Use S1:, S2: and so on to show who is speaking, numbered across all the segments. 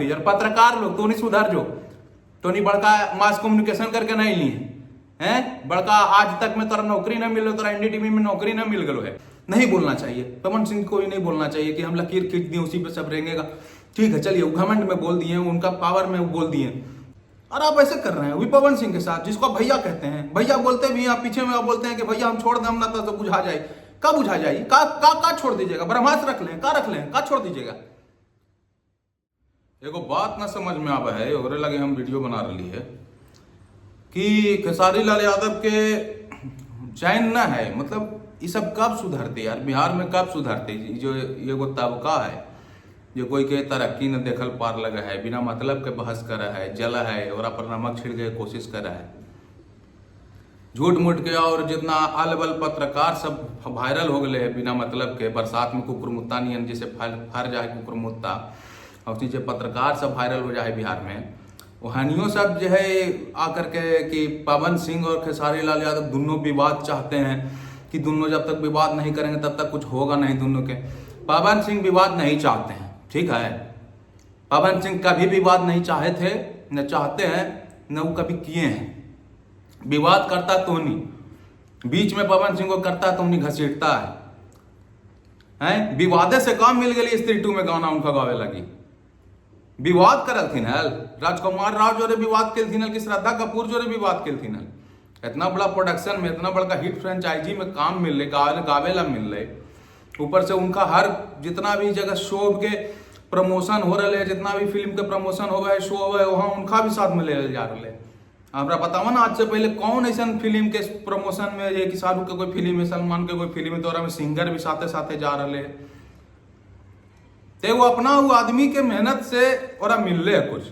S1: यार पत्रकार लोग तो नहीं सुधर जो तो नहीं बड़का मास कम्युनिकेशन करके नहीं लिए हैं बड़का आज तक में तोरा नौकरी ना मिलो तोरा एनडीटीवी में नौकरी ना मिल गलो है। नहीं बोलना चाहिए पवन सिंह को ही नहीं बोलना चाहिए कि हम लकीर खींच दिए उसी पे सब रहेंगे। ठीक है चलिए घमंड में बोल दिए उनका पावर में बोल दिए और आप ऐसे कर रहे हैं वही पवन सिंह के साथ जिसको भैया कहते हैं। भैया बोलते भी आप पीछे में आप बोलते हैं कि भैया हम छोड़ दें हम ना तो बुझा जाए। का बुझा जाए का छोड़ दीजिएगा ब्रह्मास्त्र रख लें का छोड़ दीजिएगा। एगो बात ना समझ में आवा है ओकरे लगे हम वीडियो बना रही है कि खेसारी लाल यादव के चैन ना है मतलब ये सब कब सुधरते यार बिहार में कब सुधरते जो एगो तबका है जो कोई के तरक्की न देखल पार लगा है बिना मतलब के बहस कर रहा है जला है और पर नमक छिड़के के कोशिश कर रहा है झूठ मूठ के और जितना अलबल पत्रकार सब वायरल हो गए है बिना मतलब के बरसात में कुकुरमुत्ता नियन जैसे फर जाए कुकुरमुत्ता और जो पत्रकार सब वायरल हो जाए बिहार में वहानियों सब जो है आकर के कि पवन सिंह और खेसारी लाल यादव दोनों विवाद चाहते हैं कि दोनों जब तक विवाद नहीं करेंगे तब तक कुछ होगा नहीं दोनों के। पवन सिंह विवाद नहीं चाहते हैं ठीक है पवन सिंह कभी विवाद नहीं चाहे थे न चाहते हैं न वो कभी किए हैं। विवाद करता तो नहीं बीच में पवन सिंह को करता तो नहीं घसीटता है विवादे से काम मिल गई स्त्री 2 में गाना उनका गावे लगी विवाद करल थी राजकुमार राव जोरे विवाद के कि श्रद्धा कपूर जोरे विवाद के इतना बड़ा प्रोडक्शन में इतना बड़ा हिट फ्रेंचाइजी में काम मिल रहे गावेला मिल रहे ऊपर से उनका हर जितना भी जगह शो के प्रमोशन हो रहे जितना भी फिल्म के प्रमोशन हो रहे शो हो वहाँ उनका भी साथ में ले जा रहे। हमरा बतावा ना आज से पहले कौन ऐसा फिल्म के प्रमोशन में ये कि शाहरुख के कोई फिल्म है सलमान के कोई फिल्म है तो में सिंगर भी साथे साथे जा रहे ते वो अपना वो आदमी के मेहनत से और मिल रहे कुछ।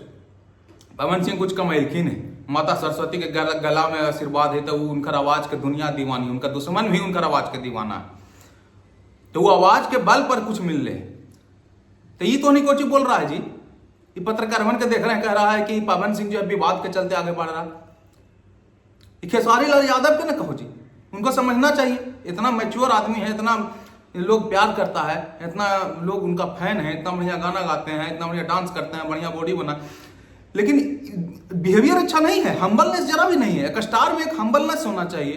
S1: पवन सिंह कुछ कमाइलखिन है माता सरस्वती के गला में आशीर्वाद है तो वो उनका आवाज के दुनिया दीवानी उनका दुश्मन भी उनका आवाज के दीवाना है तो वो आवाज के बल पर कुछ मिल रहे तो ये तो नहीं कुछ बोल रहा है जी ये पत्रकार के देख रहे हैं कह रहा है कि पवन सिंह जो है विवाद के चलते आगे बढ़ रहा खेसारी लाल यादव के ना कहो जी उनको समझना चाहिए इतना मैच्योर आदमी है इतना लोग प्यार करता है इतना लोग उनका फैन है इतना बढ़िया गाना गाते हैं इतना बढ़िया डांस करते हैं बढ़िया बॉडी बना लेकिन बिहेवियर अच्छा नहीं है हम्बलनेस जरा भी नहीं है। एक स्टार में एक हम्बलनेस होना चाहिए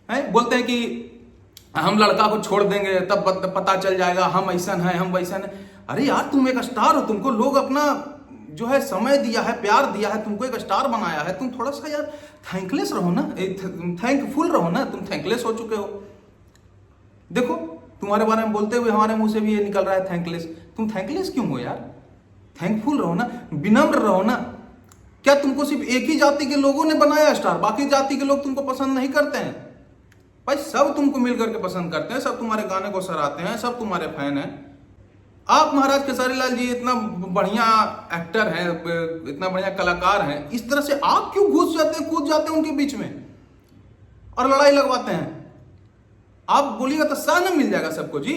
S1: है बोलते हैं कि हम लड़का को छोड़ देंगे तब पता चल जाएगा हम ऐसा है हम वैसा है। अरे यार तुम एक स्टार हो तुमको लोग अपना जो है समय दिया है प्यार दिया है तुमको एक स्टार बनाया है तुम थोड़ा सा यार थैंकलेस रहो ना थैंकफुल रहो ना तुम थैंकलेस हो चुके हो। देखो तुम्हारे बारे में बोलते हुए हमारे मुंह से भी ये निकल रहा है थैंकलेस तुम थैंकलेस क्यों हो यार थैंकफुल रहो ना विनम्र रहो ना। क्या तुमको सिर्फ एक ही जाति के लोगों ने बनाया स्टार बाकी जाति के लोग तुमको पसंद नहीं करते हैं भाई सब तुमको मिल करके पसंद करते हैं सब तुम्हारे गाने को सराहते हैं सब तुम्हारे फैन हैं। आप महाराज खेसारी लाल जी इतना बढ़िया एक्टर हैं इतना बढ़िया कलाकार हैं इस तरह से आप क्यों घुस जाते हैं कूद जाते हैं उनके बीच में और लड़ाई लगवाते हैं। आप बोलिएगा तो सह न मिल जाएगा सबको जी।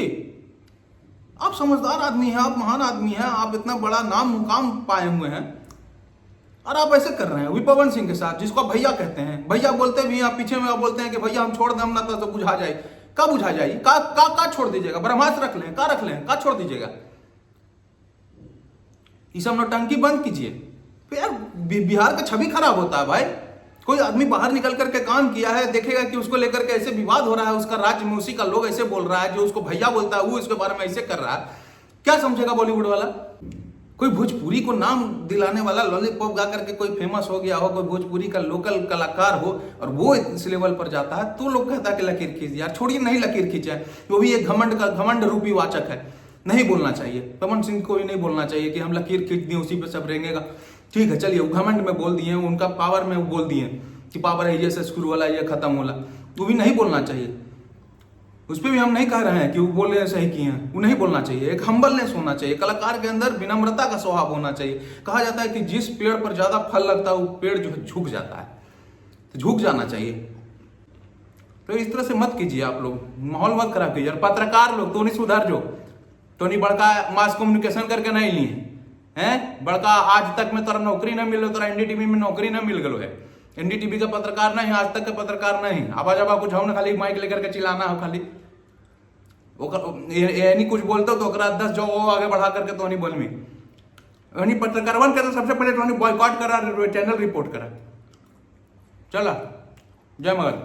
S1: आप समझदार आदमी हैं आप महान आदमी हैं आप इतना बड़ा नाम मुकाम पाए हुए हैं और आप ऐसे कर रहे हैं वही पवन सिंह के साथ जिसको भैया कहते हैं। भैया बोलते भी आप पीछे में आप बोलते हैं कि भैया हम छोड़ दें हम ना तो बुझा जाए। का बुझा जाए का छोड़ दीजिएगा ब्रह्मास्त्र रख लें का छोड़ दीजिएगा। ये सब नौटंकी बंद कीजिए फिर यार बिहार का छवि खराब होता है भाई। कोई आदमी बाहर निकल करके काम किया है देखेगा कि उसको लेकर के ऐसे विवाद हो रहा है उसका राज्य में उसी का लोग ऐसे बोल रहा है जो उसको भैया बोलता है वो इसके बारे में ऐसे कर रहा है क्या समझेगा बॉलीवुड वाला। कोई भोजपुरी को नाम दिलाने वाला लॉलीपॉप गा करके कोई फेमस हो गया हो कोई भोजपुरी का लोकल कलाकार हो और वो इस लेवल पर जाता है तो लोग कहता है कि लकीर खींच यार छोड़िए नहीं लकीर खींचा है वो भी एक घमंड रूपी वाचक है। नहीं बोलना चाहिए पवन सिंह को भी नहीं बोलना चाहिए कि हम लकीर खींच दिए उसी पे सब रहेंगे। ठीक है चलिए घमंड में बोल दिए उनका पावर में बोल दिए कि पावर है ये से शुरू वाला ये खत्म होला वो भी नहीं बोलना चाहिए। उस पर भी हम नहीं कह रहे हैं कि वो बोले सही किए हैं वो नहीं बोलना चाहिए। एक हम्बलनेस होना चाहिए कलाकार के अंदर विनम्रता का स्वभाव होना चाहिए। कहा जाता है कि जिस पेड़ पर ज्यादा फल लगता है वो पेड़ जो है झुक जाता है तो झुक जाना चाहिए। तो इस तरह से मत कीजिए आप लोग माहौल मत खराब कीजिए। पत्रकार लोग तो नहीं सुधर जो तो नहीं बड़का मास कम्युनिकेशन करके नहीं लिए हैं बड़का आज तक में तोरा नौकरी ना मिलो तोरा एनडीटीवी में नौकरी ना मिल गलो है। एनडीटीवी का पत्रकार नहीं आज तक का पत्रकार नहीं आवाज आवा कुछ हो ना खाली माइक लेकर के चिल्लाना हो खाली नहीं कुछ बोलते हो तो 10 जो आगे बढ़ा करके तो नहीं बोलमी वही पत्रकारवन के तो सबसे पहले तो बॉयकॉट करा, चैनल रिपोर्ट करा। चला, जय मगध।